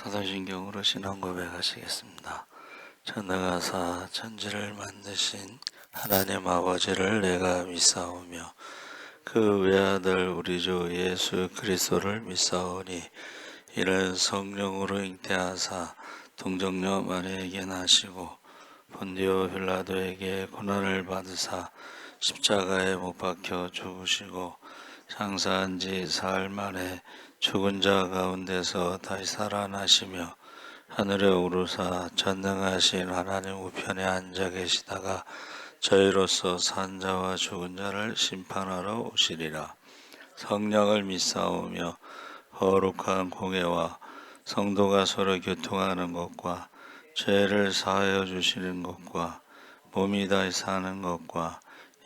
사도신경으로 신앙 고백하시겠습니다. 전능하사 천지를 만드신 하나님 아버지를 내가 믿사오며 그 외아들 우리 주 예수 그리스도를 믿사오니 이는 성령으로 잉태하사 동정녀 마리아에게 나시고 본디오 빌라도에게 고난을 받으사 십자가에 못 박혀 죽으시고 장사한 지 사흘 만에 죽은 자 가운데서 다시 살아나시며 하늘에 오르사 전능하신 하나님 우편에 앉아 계시다가 저희로서 산 자와 죽은 자를 심판하러 오시리라. 성령을 믿사오며 거룩한 공회와 성도가 서로 교통하는 것과 죄를 사하여 주시는 것과 몸이 다시 사는 것과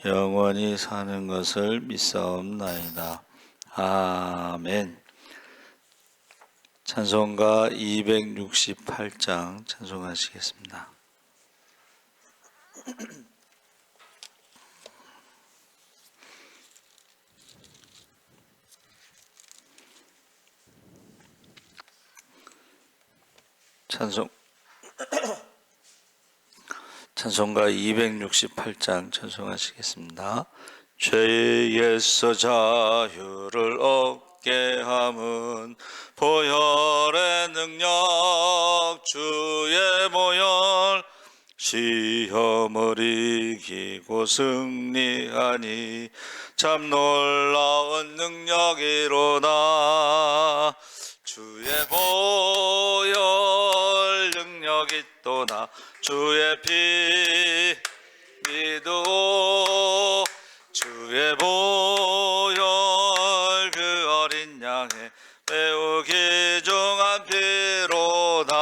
영원히 사는 것을 믿사옵나이다. 아멘. 찬송가 268장 찬송하시겠습니다. 찬송가 268장 찬송하시겠습니다. 죄에서 자유를 얻게 함은 보혈의 능력 주의 보혈 시험을 이기고 승리하니 참 놀라운 능력이로다. 주의 보혈 능력이 또나 주의 피 믿고 주의 보혈 그 어린 양의 매우 귀중한 피로다.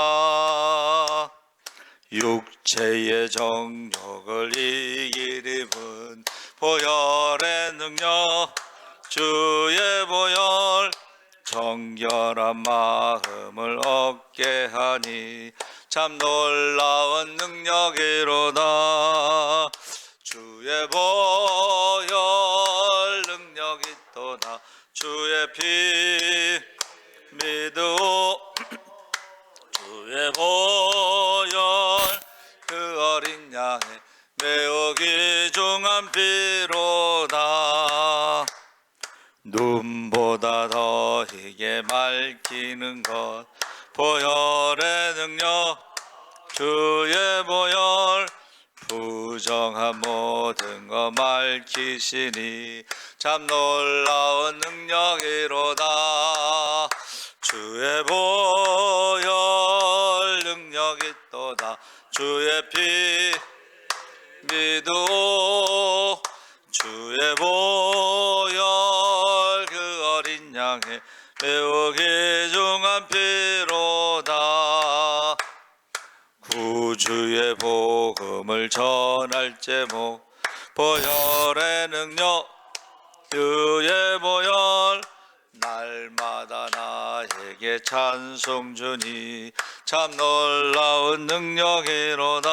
육체의 정욕을 이기림은 보혈의 능력 주의 보혈 정결한 마음을 얻게 하니 참 놀라운 능력이로다. 주의 보혈 능력이 또다 주의 피 믿고 주의 보혈 그 어린 양의 매우 귀중한 피로다. 눈보다 더 희게 맑히는 것 보혈의 능력 주의 보혈 부정한 모든 것 맑히시니 참 놀라운 능력이로다. 주의 보혈 능력이 또다 주의 피 믿고 주의 보혈 그 어린 양의 매우 귀중한 피로다. 구주의 복음을 전할 제목 보혈의 능력 주의 보혈 날마다 나에게 찬송 주니 참 놀라운 능력이로다.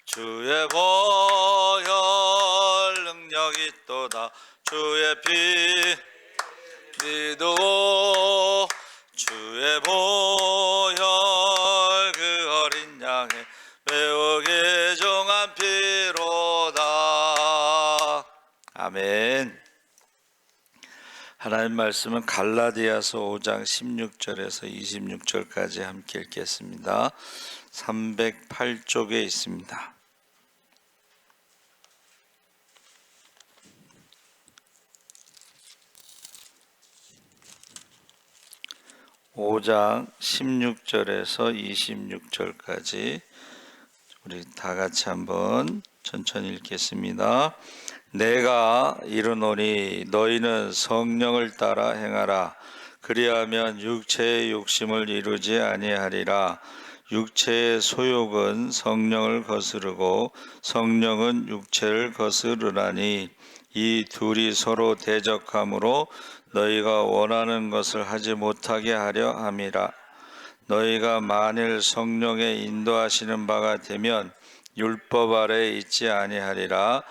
주의 보혈 능력이 또다 주의 피 믿고 주의 보혈 그 어린 양의 매우 귀중한 피로다. 아멘. 하나님 말씀은 갈라디아서 5장 16절에서 26절까지 함께 읽겠습니다. 308쪽에 있습니다. 5장 16절에서 26절까지 우리 다 같이 한번 천천히 읽겠습니다. 내가 이르노니 너희는 성령을 따라 행하라. 그리하면 육체의 욕심을 이루지 아니하리라. 육체의 소욕은 성령을 거스르고 성령은 육체를 거스르나니 이 둘이 서로 대적하므로 너희가 원하는 것을 하지 못하게 하려 함이라. 너희가 만일 성령의 인도하시는 바가 되면 율법 아래에 있지 아니하리라.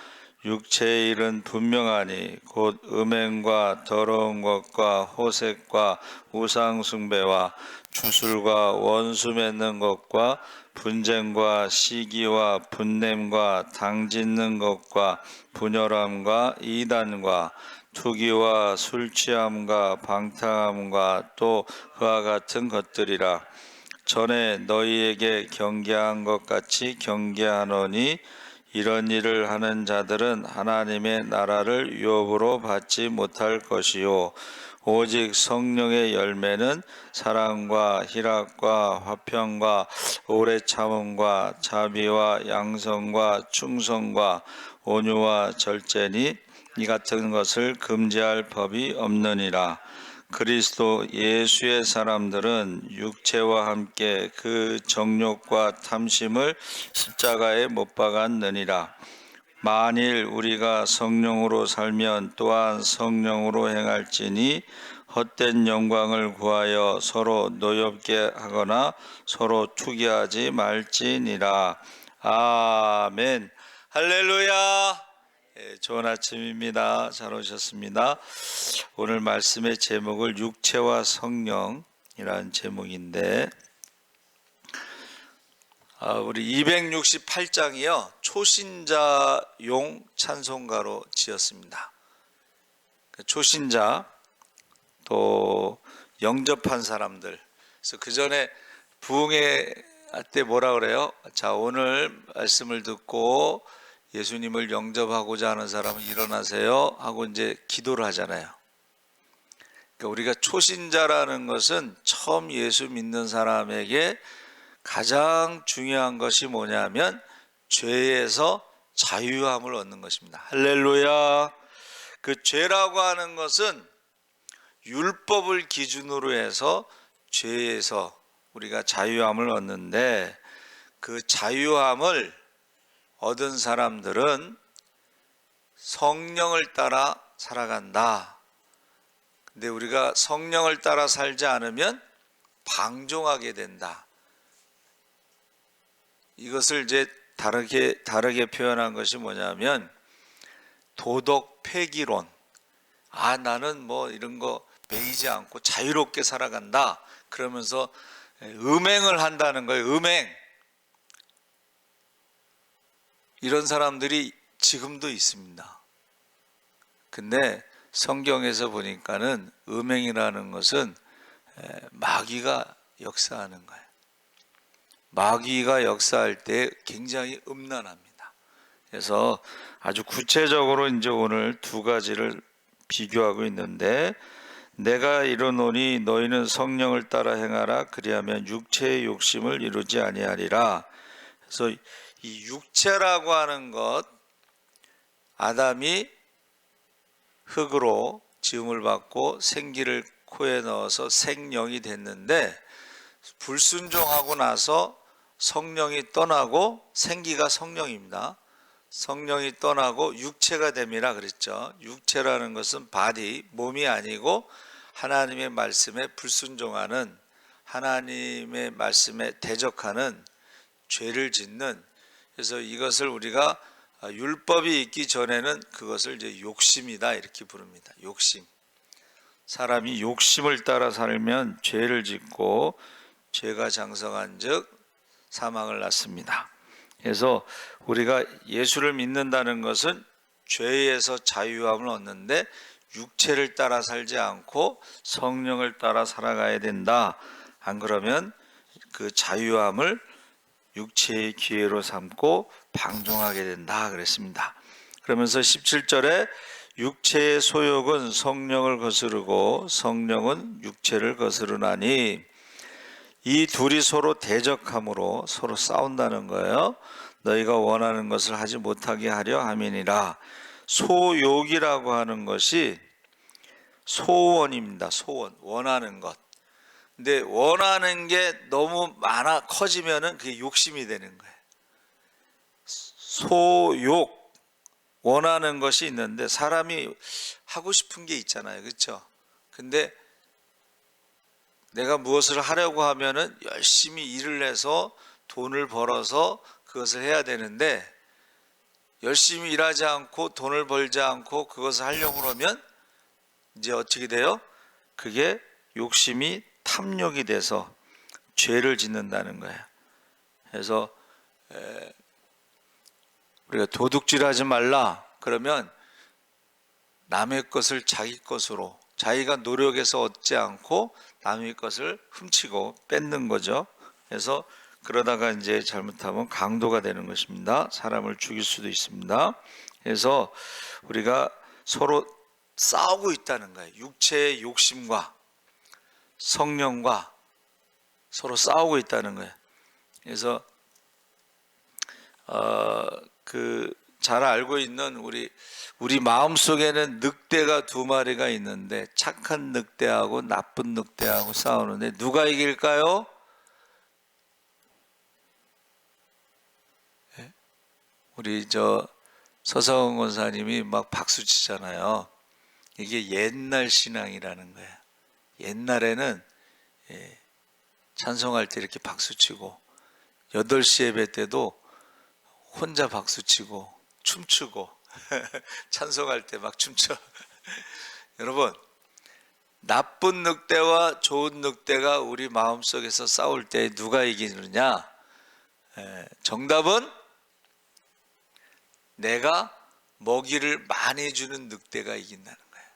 육체의 일은 분명하니 곧 음행과 더러운 것과 호색과 우상 숭배와 주술과 원수 맺는 것과 분쟁과 시기와 분냄과 당짓는 것과 분열함과 이단과 투기와 술 취함과 방탕함과 또 그와 같은 것들이라. 전에 너희에게 경계한 것 같이 경계하노니 이런 일을 하는 자들은 하나님의 나라를 유업으로 받지 못할 것이요 오직 성령의 열매는 사랑과 희락과 화평과 오래 참음과 자비와 양성과 충성과 온유와 절제니 이 같은 것을 금지할 법이 없느니라. 그리스도 예수의 사람들은 육체와 함께 그 정욕과 탐심을 십자가에 못 박았느니라. 만일 우리가 성령으로 살면 또한 성령으로 행할지니 헛된 영광을 구하여 서로 노엽게 하거나 서로 투기하지 말지니라. 아멘. 할렐루야. 좋은 아침입니다. 잘 오셨습니다. 오늘 말씀의 제목을 육체와 성령이라는 제목인데 우리 268장이요 초신자용 찬송가로 지었습니다. 초신자 또 영접한 사람들. 그래서 그 전에 부흥회 할 때 뭐라 그래요? 자, 오늘 말씀을 듣고 예수님을 영접하고자 하는 사람은 일어나세요 하고 이제 기도를 하잖아요. 그러니까 우리가 초신자라는 것은 처음 예수 믿는 사람에게 가장 중요한 것이 뭐냐면 죄에서 자유함을 얻는 것입니다. 할렐루야. 그 죄라고 하는 것은 율법을 기준으로 해서 죄에서 우리가 자유함을 얻는데 그 자유함을 얻은 사람들은 성령을 따라 살아간다. 근데 우리가 성령을 따라 살지 않으면 방종하게 된다. 이것을 이제 다르게 표현한 것이 뭐냐면 도덕 폐기론. 나는 뭐 이런 거 매이지 않고 자유롭게 살아간다. 그러면서 음행을 한다는 거예요. 음행. 이런 사람들이 지금도 있습니다. 근데 성경에서 보니까는 음행이라는 것은 마귀가 역사하는 거예요. 마귀가 역사할 때 굉장히 음란합니다. 그래서 아주 구체적으로 이제 오늘 두 가지를 비교하고 있는데 내가 이르노니 너희는 성령을 따라 행하라 그리하면 육체의 욕심을 이루지 아니하리라. 그래서 이 육체라고 하는 것, 아담이 흙으로 지음을 받고 생기를 코에 넣어서 생령이 됐는데 불순종하고 나서 성령이 떠나고 생기가 성령입니다. 성령이 떠나고 육체가 됨이라 그랬죠. 육체라는 것은 바디, 몸이 아니고 하나님의 말씀에 불순종하는, 하나님의 말씀에 대적하는 죄를 짓는. 그래서 이것을 우리가 율법이 있기 전에는 그것을 이제 욕심이다 이렇게 부릅니다. 욕심. 사람이 욕심을 따라 살면 죄를 짓고 죄가 장성한즉 사망을 낳습니다. 그래서 우리가 예수를 믿는다는 것은 죄에서 자유함을 얻는데 육체를 따라 살지 않고 성령을 따라 살아가야 된다. 안 그러면 그 자유함을 육체의 기회로 삼고 방종하게 된다 그랬습니다. 그러면서 17절에 육체의 소욕은 성령을 거스르고 성령은 육체를 거스르나니 이 둘이 서로 대적함으로 서로 싸운다는 거예요. 너희가 원하는 것을 하지 못하게 하려 함이니라. 소욕이라고 하는 것이 소원입니다. 소원, 원하는 것. 근데 원하는 게 너무 많아 커지면은 그게 욕심이 되는 거예요. 소욕, 원하는 것이 있는데 사람이 하고 싶은 게 있잖아요. 그렇죠? 근데 내가 무엇을 하려고 하면은 열심히 일을 해서 돈을 벌어서 그것을 해야 되는데 열심히 일하지 않고 돈을 벌지 않고 그것을 하려고 그러면 이제 어떻게 돼요? 그게 욕심이 탐욕이 돼서 죄를 짓는다는 거예요. 그래서 우리가 도둑질하지 말라 그러면 남의 것을 자기 것으로, 자기가 노력해서 얻지 않고 남의 것을 훔치고 뺏는 거죠. 그래서 그러다가 이제 잘못하면 강도가 되는 것입니다. 사람을 죽일 수도 있습니다. 그래서 우리가 서로 싸우고 있다는 거예요. 육체의 욕심과 성령과 서로 싸우고 있다는 거예요. 그래서 잘 알고 있는 우리 마음 속에는 늑대가 두 마리가 있는데 착한 늑대하고 나쁜 늑대하고 싸우는데 누가 이길까요? 우리 서성원 권사님이 막 박수 치잖아요. 이게 옛날 신앙이라는 거예요. 옛날에는 찬송할 때 이렇게 박수 치고 8시 예배 때도 혼자 박수 치고 춤추고 찬송할 때 막 춤춰. 여러분, 나쁜 늑대와 좋은 늑대가 우리 마음속에서 싸울 때 누가 이기느냐? 정답은 내가 먹이를 많이 주는 늑대가 이긴다는 거예요.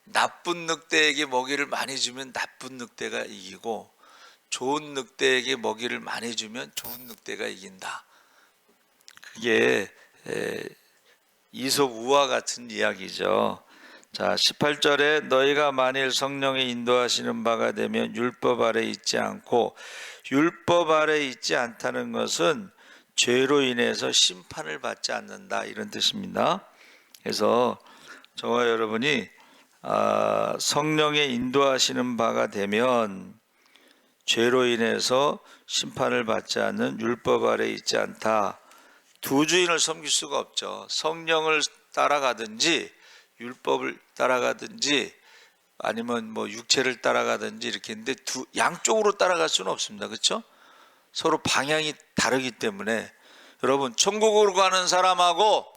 나쁜 늑대에게 먹이를 많이 주면 나쁜 늑대가 이기고 좋은 늑대에게 먹이를 많이 주면 좋은 늑대가 이긴다. 그게 이솝 우화 같은 이야기죠. 자, 18절에 너희가 만일 성령의 인도하시는 바가 되면 율법 아래 있지 않고, 율법 아래 있지 않다는 것은 죄로 인해서 심판을 받지 않는다, 이런 뜻입니다. 그래서 저와 여러분이 성령의 인도하시는 바가 되면 죄로 인해서 심판을 받지 않는 율법 아래 있지 않다. 두 주인을 섬길 수가 없죠. 성령을 따라가든지 율법을 따라가든지 아니면 육체를 따라가든지 이렇게 했는데 양쪽으로 따라갈 수는 없습니다. 그렇죠? 서로 방향이 다르기 때문에 여러분, 천국으로 가는 사람하고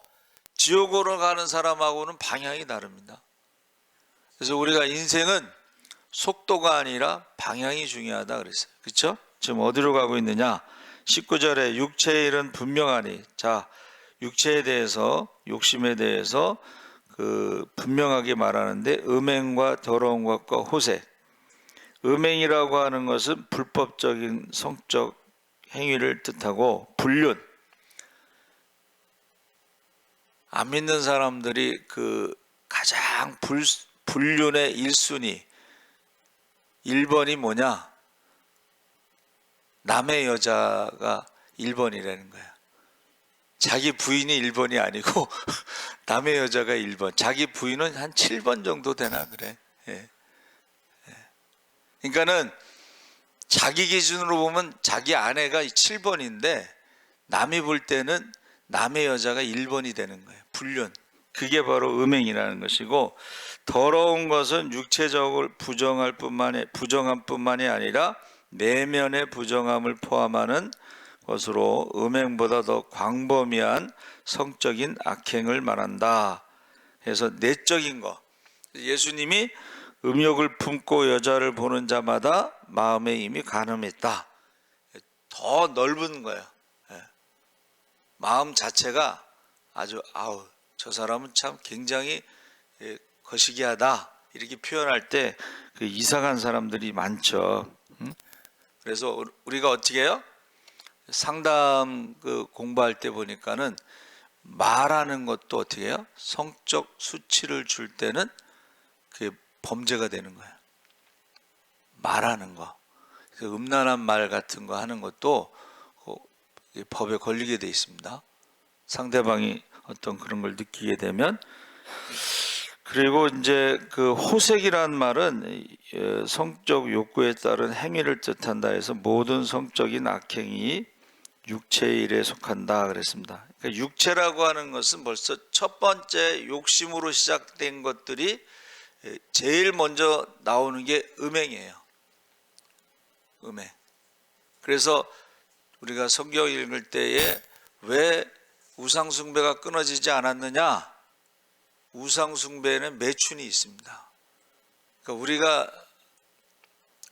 지옥으로 가는 사람하고는 방향이 다릅니다. 그래서 우리가 인생은 속도가 아니라 방향이 중요하다 그랬어요. 그렇죠? 지금 어디로 가고 있느냐? 19절에 육체의 일은 분명하니, 자, 육체에 대해서, 욕심에 대해서 분명하게 말하는데 음행과 더러운 것과 호색. 음행이라고 하는 것은 불법적인 성적 행위를 뜻하고, 불륜. 안 믿는 사람들이 가장 불륜의 1순위 1번이 뭐냐? 남의 여자가 1번이라는 거야. 자기 부인이 1번이 아니고 남의 여자가 1번. 자기 부인은 한 7번 정도 되나 그래. 그러니까는 자기 기준으로 보면 자기 아내가 7번인데 남이 볼 때는 남의 여자가 1번이 되는 거예요. 불륜. 그게 바로 음행이라는 것이고, 더러운 것은 육체적으로 부정함 뿐만이 아니라 내면의 부정함을 포함하는 것으로 음행보다 더 광범위한 성적인 악행을 말한다. 그래서 내적인 것. 예수님이 음욕을 품고 여자를 보는 자마다 마음에 이미 간음했다. 더 넓은 거예요. 마음 자체가 아주 저 사람은 참 굉장히 거시기하다 이렇게 표현할 때 이상한 사람들이 많죠. 그래서 우리가 어떻게 해요? 상담 공부할 때 보니까는 말하는 것도 어떻게 해요? 성적 수치를 줄 때는 그게 범죄가 되는 거예요. 말하는 거, 음란한 말 같은 거 하는 것도 법에 걸리게 돼 있습니다. 상대방이 어떤 그런 걸 느끼게 되면. 그리고 이제 호색이란 말은 성적 욕구에 따른 행위를 뜻한다 해서 모든 성적인 악행이 육체의 일에 속한다 그랬습니다. 그러니까 육체라고 하는 것은 벌써 첫 번째 욕심으로 시작된 것들이 제일 먼저 나오는 게 음행이에요. 음행. 그래서 우리가 성경 읽을 때에 왜 우상숭배가 끊어지지 않았느냐? 우상숭배에는 매춘이 있습니다. 그러니까 우리가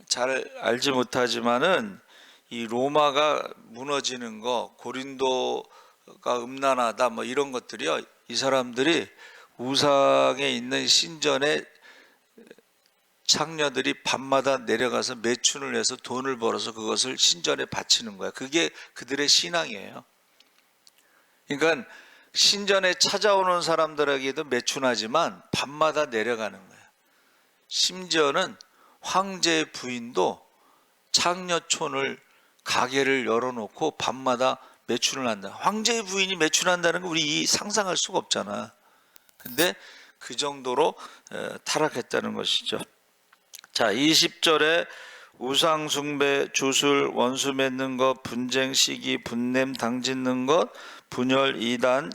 잘 알지 못하지만은 이 로마가 무너지는 거, 고린도가 음란하다 뭐 이런 것들이요, 이 사람들이 우상에 있는 신전에 창녀들이 밤마다 내려가서 매춘을 해서 돈을 벌어서 그것을 신전에 바치는 거야. 그게 그들의 신앙이에요. 그러니까 신전에 찾아오는 사람들에게도 매춘하지만 밤마다 내려가는 거예요. 심지어는 황제의 부인도 창녀촌을 가게를 열어놓고 밤마다 매춘을 한다. 황제의 부인이 매춘한다는 거 우리 상상할 수가 없잖아. 근데 그 정도로 타락했다는 것이죠. 자, 20절에 우상숭배, 주술, 원수 맺는 것, 분쟁, 시기, 분냄, 당짓는 것, 분열, 이단,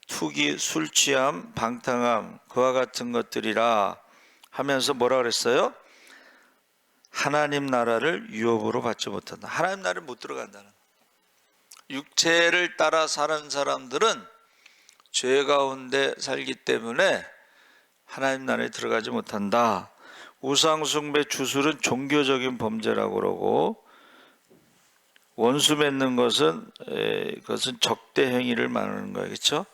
투기, 술 취함, 방탕함, 그와 같은 것들이라 하면서 뭐라 그랬어요? 하나님 나라를 유업으로 받지 못한다. 하나님 나라를 못 들어간다는 거예요. 육체를 따라 사는 사람들은 죄 가운데 살기 때문에 하나님 나라에 들어가지 못한다. 우상숭배, 주술은 종교적인 범죄라고 그러고, 원수 맺는 것은 그것은 적대 행위를 말하는 거예요. 그렇죠?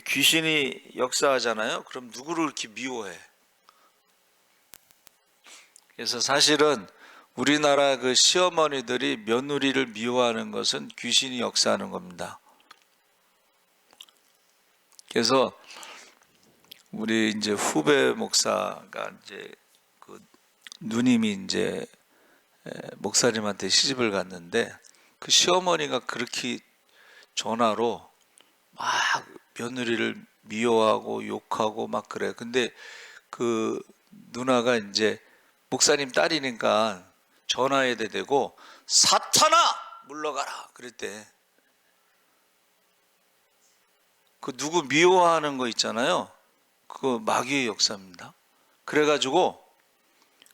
귀신이 역사하잖아요. 그럼 누구를 이렇게 미워해? 그래서 사실은 우리나라 그 시어머니들이 며느리를 미워하는 것은 귀신이 역사하는 겁니다. 그래서 우리 이제 후배 목사가 이제 그 누님이 이제 목사님한테 시집을 갔는데 그 시어머니가 그렇게 전화로 막 며느리를 미워하고 욕하고 막 그래. 근데 그 누나가 이제 목사님 딸이니까 전화해야 되고 사탄아 물러가라 그랬대. 그 누구 미워하는 거 있잖아요. 그거 마귀의 역사입니다. 그래가지고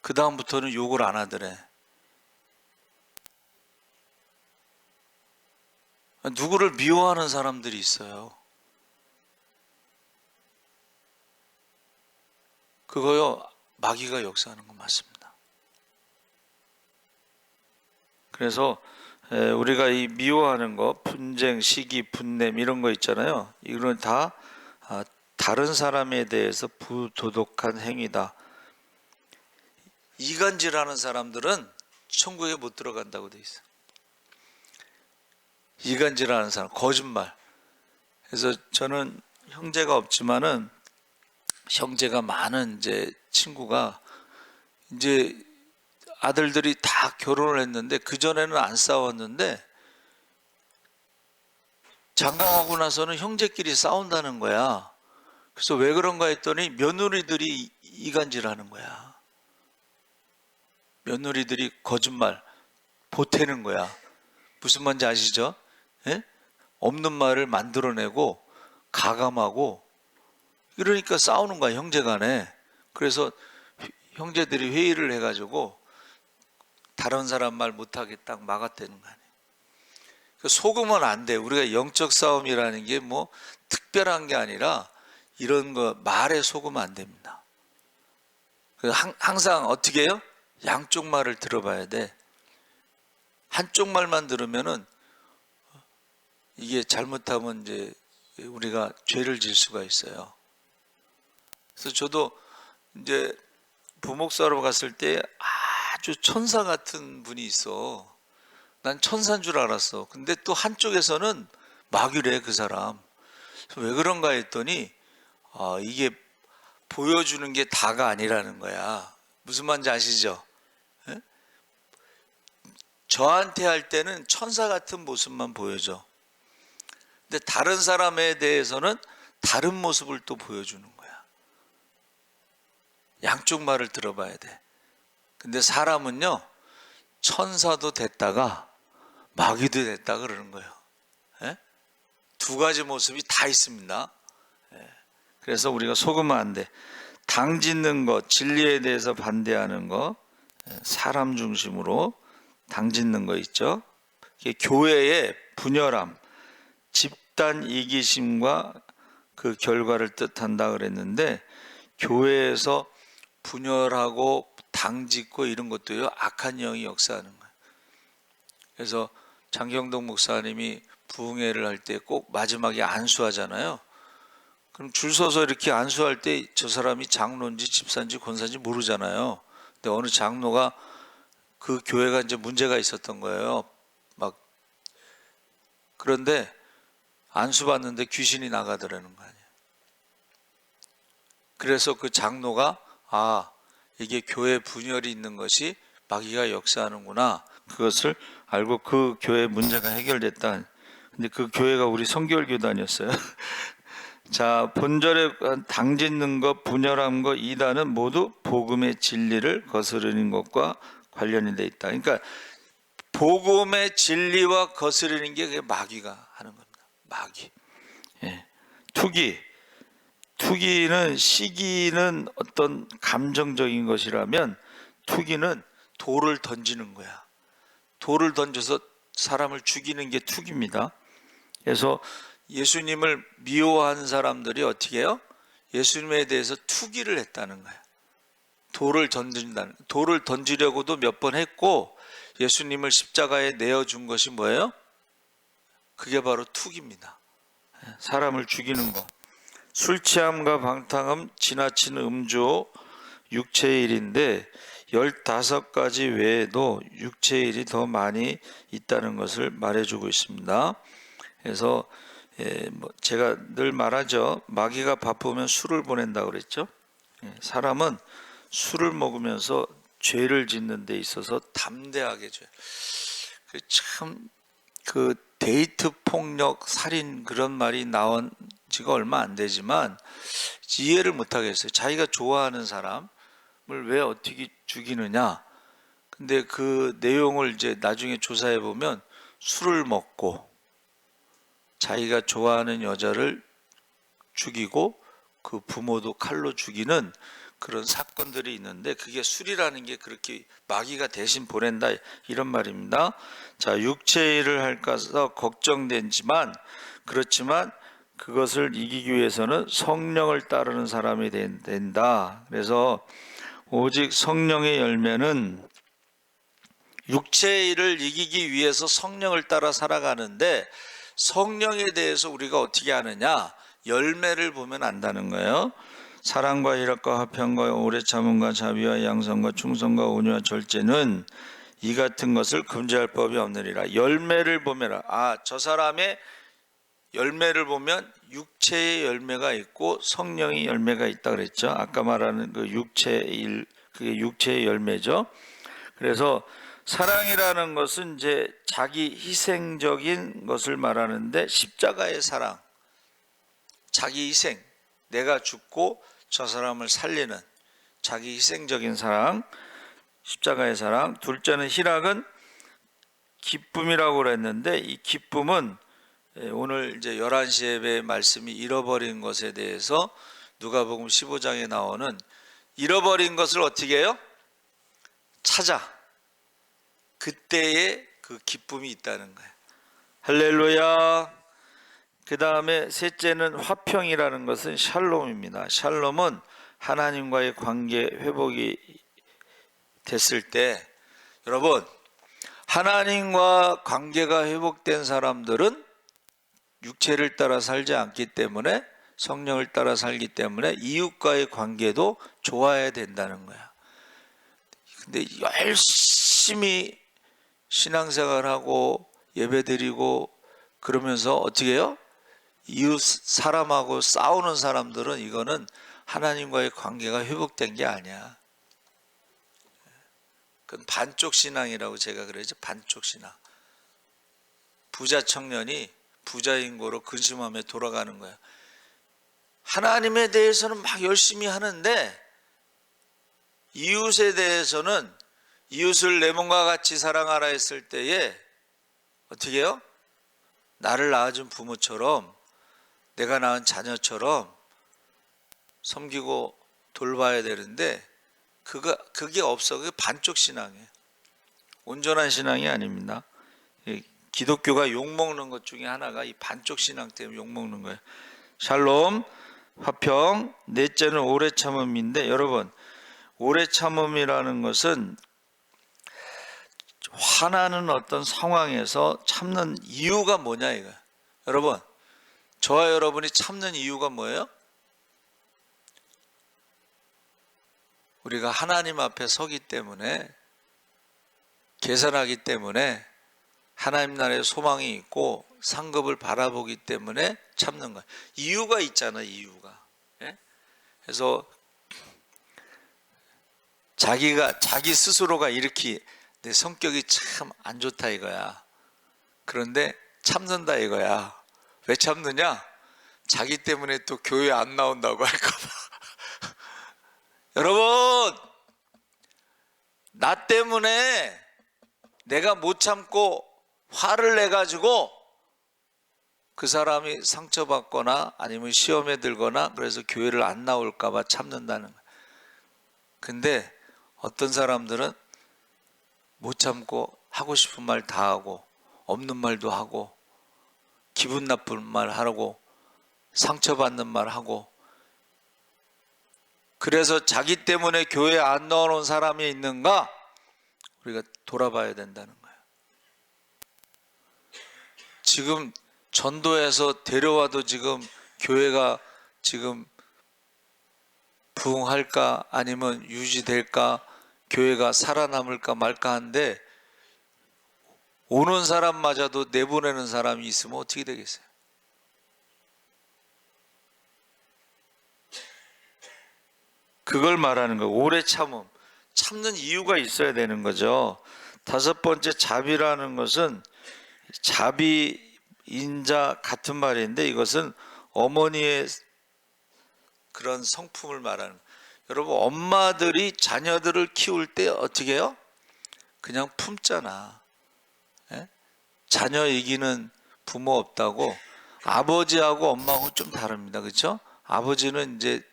그 다음부터는 욕을 안 하더래. 누구를 미워하는 사람들이 있어요. 그거요, 마귀가 역사하는 건 맞습니다. 그래서 우리가 이 미워하는 거, 분쟁, 시기, 분냄 이런 거 있잖아요. 이거는 다 다른 사람에 대해서 부도덕한 행위다. 이간질하는 사람들은 천국에 못 들어간다고 돼 있어. 이간질하는 사람, 거짓말. 그래서 저는 형제가 없지만은 형제가 많은 이제 친구가 이제 아들들이 다 결혼을 했는데 그 전에는 안 싸웠는데 장가가고 나서는 형제끼리 싸운다는 거야. 그래서 왜 그런가 했더니 며느리들이 이간질하는 거야. 며느리들이 거짓말 보태는 거야. 무슨 말인지 아시죠? 예? 없는 말을 만들어내고 가감하고 이러니까 싸우는 거야, 형제간에. 그래서 형제들이 회의를 해가지고 다른 사람 말 못하게 딱 막았다는 거 아니에요. 속으면 안 돼. 우리가 영적 싸움이라는 게 뭐 특별한 게 아니라 이런 거 말에 속으면 안 됩니다. 항상 어떻게 해요? 양쪽 말을 들어봐야 돼. 한쪽 말만 들으면은 이게 잘못하면 이제 우리가 죄를 질 수가 있어요. 그래서 저도 이제 부목사로 갔을 때 아주 천사 같은 분이 있어. 난 천사인 줄 알았어. 근데 또 한쪽에서는 마귀래, 그 사람. 왜 그런가 했더니 이게 보여주는 게 다가 아니라는 거야. 무슨 말인지 아시죠? 에? 저한테 할 때는 천사 같은 모습만 보여줘. 근데 다른 사람에 대해서는 다른 모습을 또 보여주는 거야. 양쪽 말을 들어봐야 돼. 근데 사람은요, 천사도 됐다가 마귀도 됐다 그러는 거예요. 에? 두 가지 모습이 다 있습니다. 그래서 우리가 속으면 안 돼. 당짓는 것, 진리에 대해서 반대하는 것, 사람 중심으로 당짓는 거 있죠. 교회의 분열함, 집단 이기심과 그 결과를 뜻한다 그랬는데, 교회에서 분열하고 당짓고 이런 것도요, 악한 영이 역사하는 거예요. 그래서 장경동 목사님이 부흥회를 할 때 꼭 마지막에 안수하잖아요. 그럼 줄 서서 이렇게 안수할 때 저 사람이 장로인지 집사인지 권사인지 모르잖아요. 근데 어느 장로가 그 교회가 이제 문제가 있었던 거예요. 막 그런데 안수 받는데 귀신이 나가더라는 거 아니에요. 그래서 그 장로가 이게 교회 분열이 있는 것이 마귀가 역사하는구나, 그것을 알고 그 교회 문제가 해결됐다. 근데 그 교회가 우리 성결교단이었어요. 자, 본절에 당짓는 것, 분열한 것, 이단은 모두 복음의 진리를 거스르는 것과 관련이 돼 있다. 그러니까 복음의 진리와 거스르는 게 그게 마귀가 하는 겁니다. 마귀. 예. 투기는, 시기는 어떤 감정적인 것이라면, 투기는 돌을 던지는 거야. 돌을 던져서 사람을 죽이는 게 투기입니다. 그래서 예수님을 미워한 사람들이 어떻게 해요? 예수님에 대해서 투기를 했다는 거예요. 돌을 던지려고도 몇 번 했고, 예수님을 십자가에 내어준 것이 뭐예요? 그게 바로 투기입니다. 사람을 죽이는 거. 술 취함과 방탕함, 지나친 음주, 육체의 일인데 15가지 외에도 육체의 일이 더 많이 있다는 것을 말해주고 있습니다. 그래서 제가 늘 말하죠. 마귀가 바쁘면 술을 보낸다고 그랬죠. 사람은 술을 먹으면서 죄를 짓는 데 있어서 담대하게 죄. 참 그 데이트 폭력, 살인 그런 말이 나온 지가 얼마 안 되지만 이해를 못 하겠어요. 자기가 좋아하는 사람을 왜 어떻게 죽이느냐. 근데 그 내용을 이제 나중에 조사해 보면 술을 먹고 자기가 좋아하는 여자를 죽이고 그 부모도 칼로 죽이는 그런 사건들이 있는데, 그게 술이라는 게 그렇게 마귀가 대신 보낸다, 이런 말입니다. 자, 육체의 일을 할까서 걱정되지만, 그렇지만 그것을 이기기 위해서는 성령을 따르는 사람이 된다. 그래서 오직 성령의 열매는, 육체의 일을 이기기 위해서 성령을 따라 살아가는데, 성령에 대해서 우리가 어떻게 하느냐, 열매를 보면 안다는 거예요. 사랑과 희락과 화평과 오래 참음과 자비와 양선과 충성과 온유와 절제는 이 같은 것을 금지할 법이 없느니라. 열매를 보면, 저 사람의 열매를 보면 육체의 열매가 있고 성령의 열매가 있다 그랬죠. 아까 말하는 그 육체의 일, 그게 육체의 열매죠. 그래서 사랑이라는 것은 이제 자기 희생적인 것을 말하는데, 십자가의 사랑, 자기 희생, 내가 죽고 저 사람을 살리는 자기 희생적인 사랑, 십자가의 사랑. 둘째는 희락은 기쁨이라고 그랬는데, 이 기쁨은 오늘 이제 11시 예배 말씀이 잃어버린 것에 대해서 누가복음 15장에 나오는, 잃어버린 것을 어떻게 해요? 찾아. 그때의 그 기쁨이 있다는 거예요. 할렐루야. 그 다음에 셋째는 화평이라는 것은 샬롬입니다. 샬롬은 하나님과의 관계 회복이 됐을 때, 여러분, 하나님과 관계가 회복된 사람들은 육체를 따라 살지 않기 때문에, 성령을 따라 살기 때문에 이웃과의 관계도 좋아야 된다는 거야. 근데 열심히 신앙생활하고 예배드리고 그러면서 어떻게 해요? 이웃 사람하고 싸우는 사람들은 이거는 하나님과의 관계가 회복된 게 아니야. 그건 반쪽 신앙이라고 제가 그러죠. 반쪽 신앙. 부자 청년이 부자 인고로 근심하며 돌아가는 거야. 하나님에 대해서는 막 열심히 하는데 이웃에 대해서는, 이웃을 내 몸과 같이 사랑하라 했을 때에 어떻게 해요? 나를 낳아준 부모처럼, 내가 낳은 자녀처럼 섬기고 돌봐야 되는데 그게 없어. 그게 반쪽 신앙이에요. 온전한 신앙이 아닙니다. 기독교가 욕먹는 것 중에 하나가 이 반쪽 신앙 때문에 욕먹는 거예요. 샬롬, 화평, 넷째는 오래 참음인데, 여러분 오래 참음이라는 것은 화나는 어떤 상황에서 참는 이유가 뭐냐 이거야. 여러분, 저와 여러분이 참는 이유가 뭐예요? 우리가 하나님 앞에 서기 때문에, 계산하기 때문에, 하나님 나라에 소망이 있고 상급을 바라보기 때문에 참는 거예요. 이유가 있잖아, 이유가. 예? 그래서 자기 스스로가 이렇게 내 성격이 참 안 좋다 이거야. 그런데 참는다 이거야. 왜 참느냐? 자기 때문에 또 교회 안 나온다고 할까 봐. 여러분, 나 때문에 내가 못 참고 화를 내가지고 그 사람이 상처받거나 아니면 시험에 들거나 그래서 교회를 안 나올까 봐 참는다는 거야. 근데 어떤 사람들은 못 참고 하고 싶은 말 다 하고 없는 말도 하고 기분 나쁜 말 하고 상처받는 말 하고, 그래서 자기 때문에 교회에 안 나오는 사람이 있는가? 우리가 돌아봐야 된다는 거예요. 지금 전도해서 데려와도 지금 교회가 지금 부흥할까 아니면 유지될까, 교회가 살아남을까 말까 한데, 오는 사람마저도 내보내는 사람이 있으면 어떻게 되겠어요? 그걸 말하는 거예요. 오래 참음. 참는 이유가 있어야 되는 거죠. 다섯 번째, 자비라는 것은 자비, 인자 같은 말인데, 이것은 어머니의 그런 성품을 말하는 거예요. 여러분, 엄마들이 자녀들을 키울 때 어떻게 해요? 그냥 품잖아. 예? 자녀 이기는 부모 없다고. 아버지하고 엄마하고 좀 다릅니다. 그렇죠? 아버지는 이제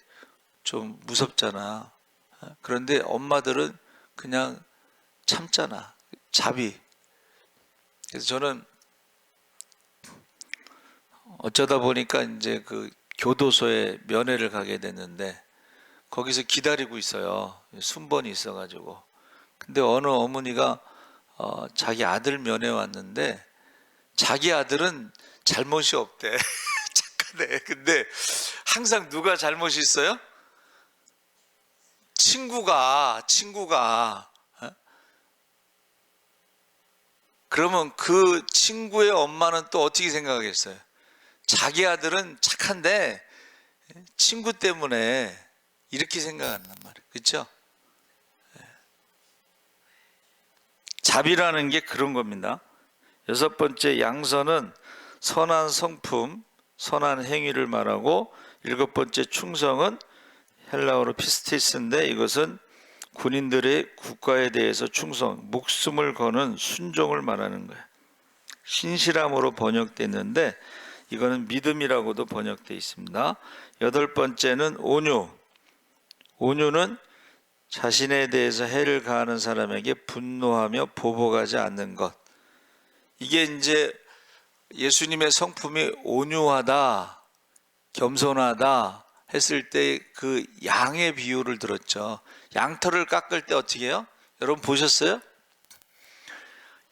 좀 무섭잖아. 그런데 엄마들은 그냥 참잖아. 자비. 그래서 저는 어쩌다 보니까 이제 그 교도소에 면회를 가게 됐는데, 거기서 기다리고 있어요. 순번이 있어가지고. 근데 어느 어머니가 자기 아들 면회 왔는데, 자기 아들은 잘못이 없대. 착하네. 근데 항상 누가 잘못이 있어요? 친구가. 그러면 그 친구의 엄마는 또 어떻게 생각하겠어요? 자기 아들은 착한데 친구 때문에 이렇게 생각한단 말이에요. 그렇죠? 자비라는 게 그런 겁니다. 여섯 번째, 양선은 선한 성품, 선한 행위를 말하고, 일곱 번째, 충성은 헬라어로 피스티스인데, 이것은 군인들의 국가에 대해서 충성, 목숨을 거는 순종을 말하는 거예요. 신실함으로 번역됐는데 이거는 믿음이라고도 번역되어 있습니다. 여덟 번째는 온유. 온유는 자신에 대해서 해를 가하는 사람에게 분노하며 보복하지 않는 것. 이게 이제 예수님의 성품이 온유하다, 겸손하다 했을 때 그 양의 비유를 들었죠. 양털을 깎을 때 어떻게 해요? 여러분 보셨어요?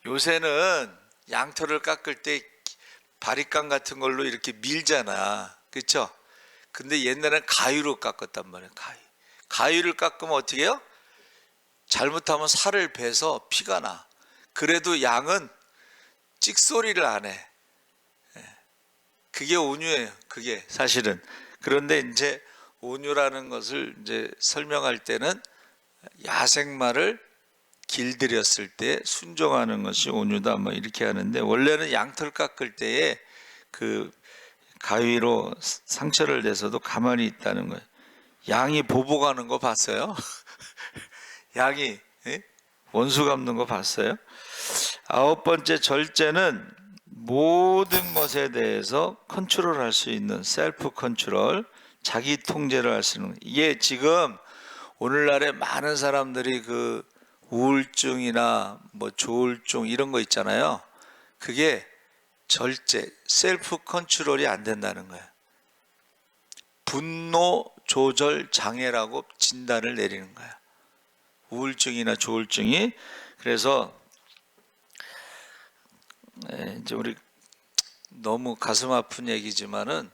요새는 양털을 깎을 때 바리깡 같은 걸로 이렇게 밀잖아. 그렇죠? 근데 옛날에는 가위로 깎았단 말이에요. 가위를 깎으면 어떻게 해요? 잘못하면 살을 베서 피가 나. 그래도 양은 찍소리를 안 해. 그게 온유예요. 그게 사실은. 그런데 이제 온유라는 것을 이제 설명할 때는 야생마를 길들였을 때 순종하는 것이 온유다, 뭐 이렇게 하는데, 원래는 양털 깎을 때에 그 가위로 상처를 내서도 가만히 있다는 거예요. 양이 보복하는 거 봤어요? 양이 원수 갚는 거 봤어요? 아홉 번째, 절제는 모든 것에 대해서 컨트롤할 수 있는 셀프 컨트롤, 자기 통제를 할 수 있는. 이게 지금 오늘날에 많은 사람들이 그 우울증이나 뭐 조울증 이런 거 있잖아요. 그게 절제, 셀프 컨트롤이 안 된다는 거예요. 분노 조절 장애라고 진단을 내리는 거예요. 우울증이나 조울증이. 그래서 이제 우리 너무 가슴 아픈 얘기지만은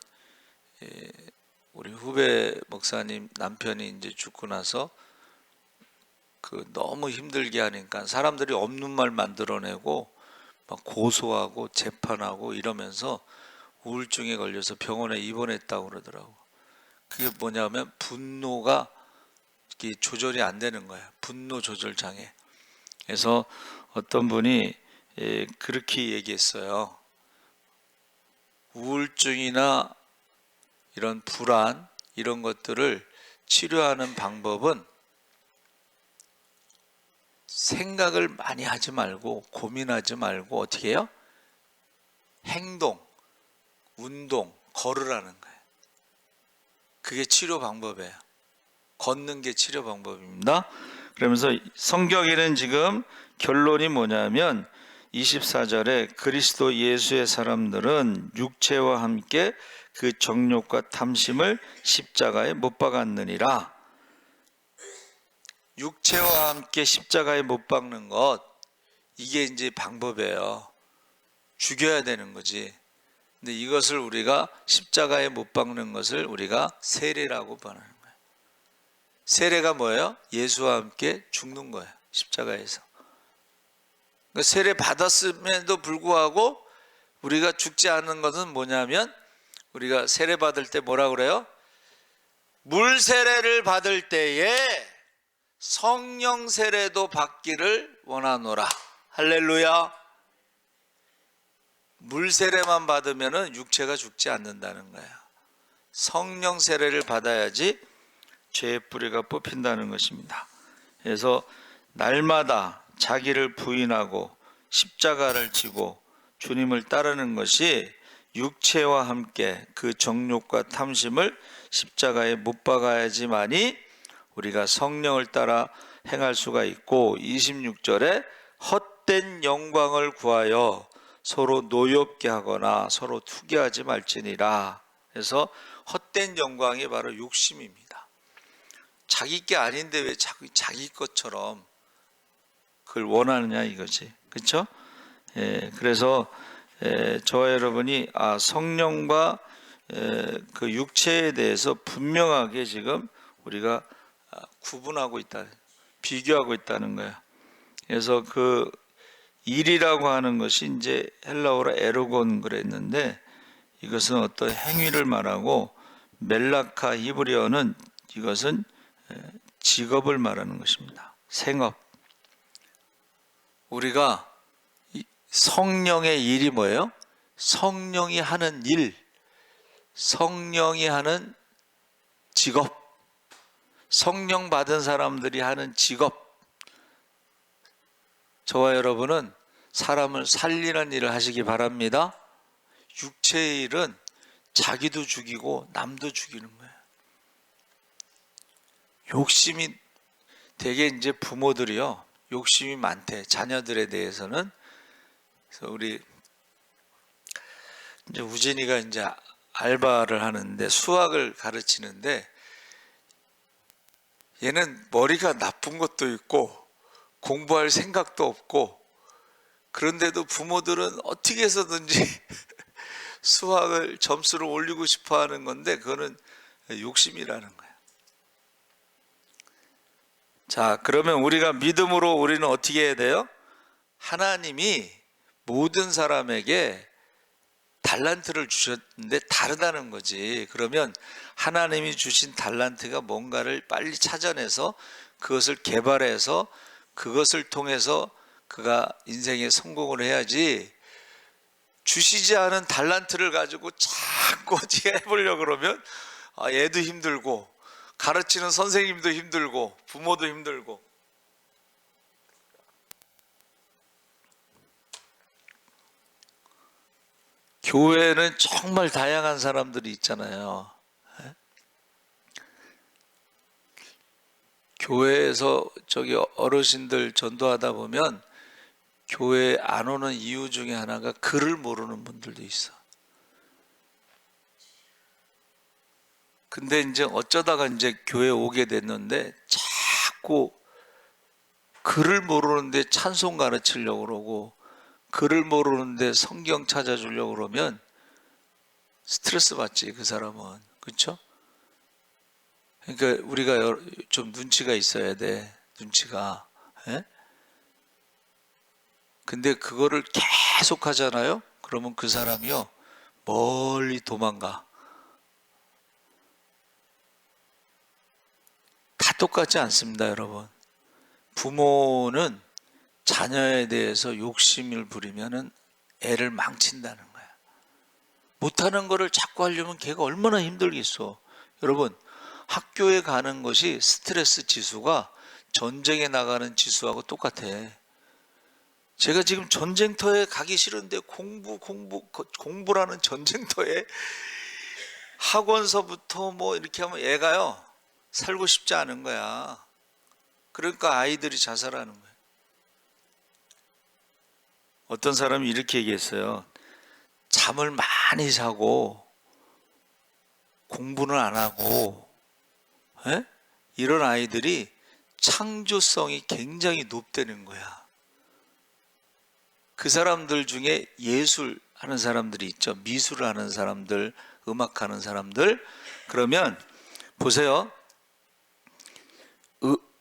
우리 후배 목사님 남편이 이제 죽고 나서 그 너무 힘들게 하니까 사람들이 없는 말 만들어내고 막 고소하고 재판하고 이러면서 우울증에 걸려서 병원에 입원했다고 그러더라고. 그게 뭐냐면 분노가 조절이 안 되는 거야. 분노 조절 장애. 그래서 어떤 분이 그렇게 얘기했어요. 우울증이나 이런 불안 이런 것들을 치료하는 방법은 생각을 많이 하지 말고 고민하지 말고 어떻게 해요? 행동, 운동, 걸으라는 거예요. 그게 치료 방법이에요. 걷는 게 치료 방법입니다. 그러면서 성경에는 지금 결론이 뭐냐면 24절에 그리스도 예수의 사람들은 육체와 함께 그 정욕과 탐심을 십자가에 못 박았느니라. 육체와 함께 십자가에 못 박는 것, 이게 이제 방법이에요. 죽여야 되는 거지. 근데 이것을 우리가 십자가에 못 박는 것을 우리가 세례라고 말하는 거예요. 세례가 뭐예요? 예수와 함께 죽는 거예요. 십자가에서. 그러니까 세례 받았음에도 불구하고 우리가 죽지 않는 것은 뭐냐면, 우리가 세례 받을 때 뭐라 그래요? 물 세례를 받을 때에 성령 세례도 받기를 원하노라. 할렐루야. 물 세례만 받으면 육체가 죽지 않는다는 거예요. 성령 세례를 받아야지 죄의 뿌리가 뽑힌다는 것입니다. 그래서 날마다 자기를 부인하고 십자가를 지고 주님을 따르는 것이 육체와 함께 그 정욕과 탐심을 십자가에 못 박아야지만이 우리가 성령을 따라 행할 수가 있고, 26절에 헛된 영광을 구하여 서로 노엽게 하거나 서로 투기하지 말지니라. 그래서 헛된 영광이 바로 욕심입니다. 자기 게 아닌데 왜 자기 것처럼 그걸 원하느냐 이거지. 그렇죠? 그래서 저와 여러분이 성령과 그 육체에 대해서 분명하게 지금 우리가 구분하고 있다, 비교하고 있다는 거예요. 그래서 그 일이라고 하는 것이 이제 헬라어로 에로곤 그랬는데, 이것은 어떤 행위를 말하고, 멜라카 히브리어는 이것은 직업을 말하는 것입니다. 생업. 우리가 성령의 일이 뭐예요? 성령이 하는 일, 성령이 하는 직업, 성령 받은 사람들이 하는 직업. 저와 여러분은 사람을 살리는 일을 하시기 바랍니다. 육체의 일은 자기도 죽이고 남도 죽이는 거예요. 욕심이 되게 이제 부모들이요, 욕심이 많대, 자녀들에 대해서는. 그래서 우리 이제 우진이가 이제 알바를 하는데 수학을 가르치는데, 얘는 머리가 나쁜 것도 있고 공부할 생각도 없고, 그런데도 부모들은 어떻게 해서든지 수학을 점수를 올리고 싶어 하는 건데, 그거는 욕심이라는 거예요. 자, 그러면 우리가 믿음으로 우리는 어떻게 해야 돼요? 하나님이 모든 사람에게 달란트를 주셨는데 다르다는 거지. 그러면 하나님이 주신 달란트가 뭔가를 빨리 찾아내서 그것을 개발해서 그것을 통해서 그가 인생에 성공을 해야지, 주시지 않은 달란트를 가지고 자꾸 어떻게 해보려고 그러면 얘도 힘들고 가르치는 선생님도 힘들고 부모도 힘들고. 교회는 정말 다양한 사람들이 있잖아요. 교회에서 저기 어르신들 전도하다 보면 교회 안 오는 이유 중에 하나가 글을 모르는 분들도 있어. 근데 이제 어쩌다가 이제 교회 오게 됐는데 자꾸 글을 모르는데 찬송 가르치려고 그러고 글을 모르는데 성경 찾아주려고 그러면 스트레스 받지, 그 사람은. 그렇죠? 그러니까 우리가 좀 눈치가 있어야 돼. 눈치가. 예? 근데 그거를 계속 하잖아요. 그러면 그 사람이요 멀리 도망가. 다 똑같지 않습니다, 여러분. 부모는 자녀에 대해서 욕심을 부리면은 애를 망친다는 거야. 못하는 거를 자꾸 하려면 걔가 얼마나 힘들겠어. 여러분, 학교에 가는 것이 스트레스 지수가 전쟁에 나가는 지수하고 똑같아. 제가 지금 전쟁터에 가기 싫은데 공부라는 전쟁터에 학원서부터 뭐 이렇게 하면 애가요 살고 싶지 않은 거야. 그러니까 아이들이 자살하는 거예요. 어떤 사람이 이렇게 얘기했어요. 잠을 많이 자고 공부는 안 하고 이런 아이들이 창조성이 굉장히 높다는 거야. 그 사람들 중에 예술 하는 사람들이 있죠. 미술을 하는 사람들, 음악하는 사람들. 그러면 보세요.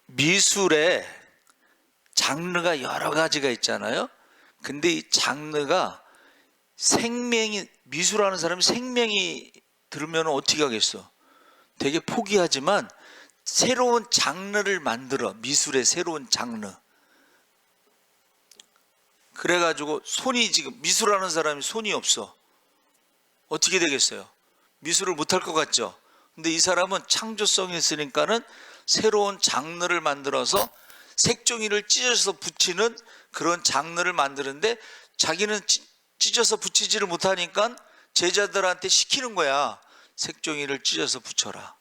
미술에 장르가 여러 가지가 있잖아요. 근데 이 장르가 미술하는 사람이 생명이 들으면 어떻게 하겠어? 되게 포기하지만 새로운 장르를 만들어. 미술의 새로운 장르. 그래가지고 지금 미술하는 사람이 손이 없어. 어떻게 되겠어요? 미술을 못할 것 같죠? 근데 이 사람은 창조성이 있으니까는 새로운 장르를 만들어서 색종이를 찢어서 붙이는 그런 장르를 만드는데 자기는 찢어서 붙이지를 못하니까 제자들한테 시키는 거야. 색종이를 찢어서 붙여라.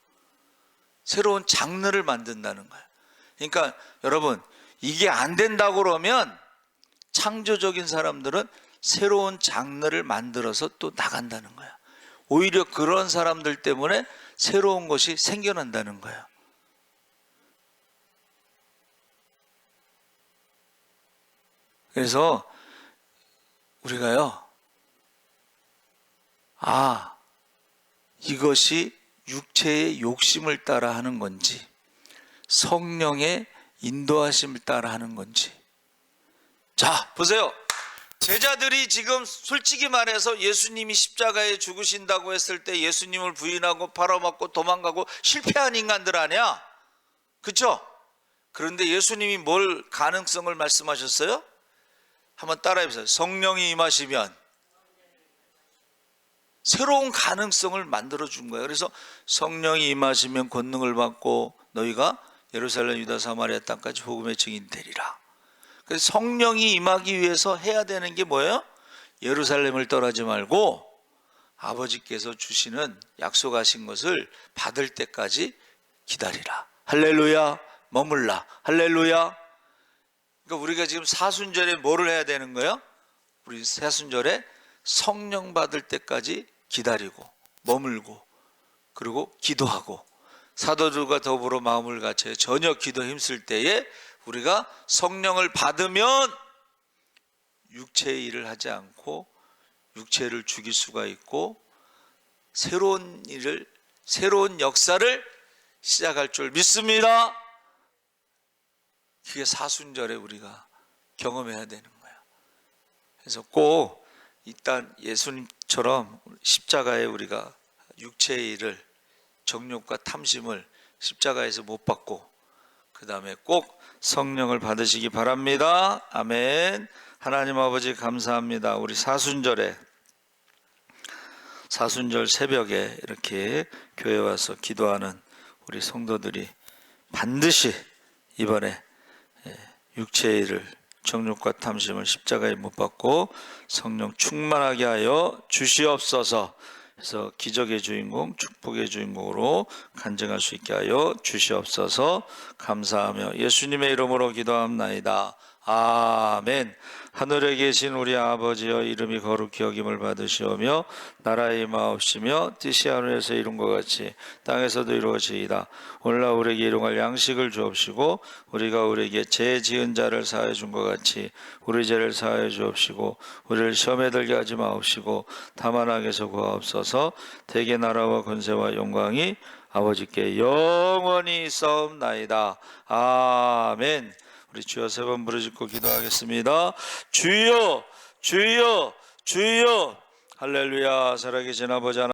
새로운 장르를 만든다는 거야. 그러니까 여러분, 이게 안 된다고 그러면 창조적인 사람들은 새로운 장르를 만들어서 또 나간다는 거야. 오히려 그런 사람들 때문에 새로운 것이 생겨난다는 거야. 그래서 우리가요, 이것이 육체의 욕심을 따라 하는 건지 성령의 인도하심을 따라 하는 건지. 자, 보세요. 제자들이 지금 솔직히 말해서 예수님이 십자가에 죽으신다고 했을 때 예수님을 부인하고 팔아먹고 도망가고 실패한 인간들 아니야? 그렇죠? 그런데 예수님이 뭘 가능성을 말씀하셨어요? 한번 따라해보세요. 성령이 임하시면 새로운 가능성을 만들어준 거예요. 그래서 성령이 임하시면 권능을 받고 너희가 예루살렘, 유다, 사마리아 땅까지 복음의 증인 되리라. 그래서 성령이 임하기 위해서 해야 되는 게 뭐예요? 예루살렘을 떠나지 말고 아버지께서 주시는 약속하신 것을 받을 때까지 기다리라. 할렐루야. 머물라. 할렐루야. 그러니까 우리가 지금 사순절에 뭐를 해야 되는 거예요? 우리 사순절에 성령 받을 때까지 기다리고 머물고 그리고 기도하고 사도들과 더불어 마음을 같이 저녁 기도 힘쓸 때에 우리가 성령을 받으면 육체의 일을 하지 않고 육체를 죽일 수가 있고 새로운 역사를 시작할 줄 믿습니다. 그게 사순절에 우리가 경험해야 되는 거야. 그래서 꼭 일단 예수님처럼 십자가에 우리가 육체의 일을 정욕과 탐심을 십자가에서 못 받고 그 다음에 꼭 성령을 받으시기 바랍니다. 아멘. 하나님 아버지 감사합니다. 우리 사순절 새벽에 이렇게 교회 와서 기도하는 우리 성도들이 반드시 이번에 육체의 일을 정욕과 탐심을 십자가에 못 받고 성령 충만하게 하여 주시옵소서. 그래서 기적의 주인공, 축복의 주인공으로 간증할 수 있게 하여 주시옵소서. 감사하며 예수님의 이름으로 기도합나이다. 아멘. 하늘에 계신 우리 아버지여 이름이 거룩히 여김을 받으시오며 나라의 임하옵시며 뜻이 하늘에서 이룬 것 같이 땅에서도 이루어지이다. 오늘날 우리에게 일용할 양식을 주옵시고 우리가 우리에게 죄 지은 자를 사하여 준 것 같이 우리 죄를 사하여 주옵시고 우리를 시험에 들게 하지 마옵시고 다만 악에서 구하옵소서. 대개 나라와 권세와 영광이 아버지께 영원히 있사옵나이다. 아멘. 우리 주여 세 번 부르짖고 기도하겠습니다. 주여 주여 주여. 할렐루야. 살아계신 아버지 하나님,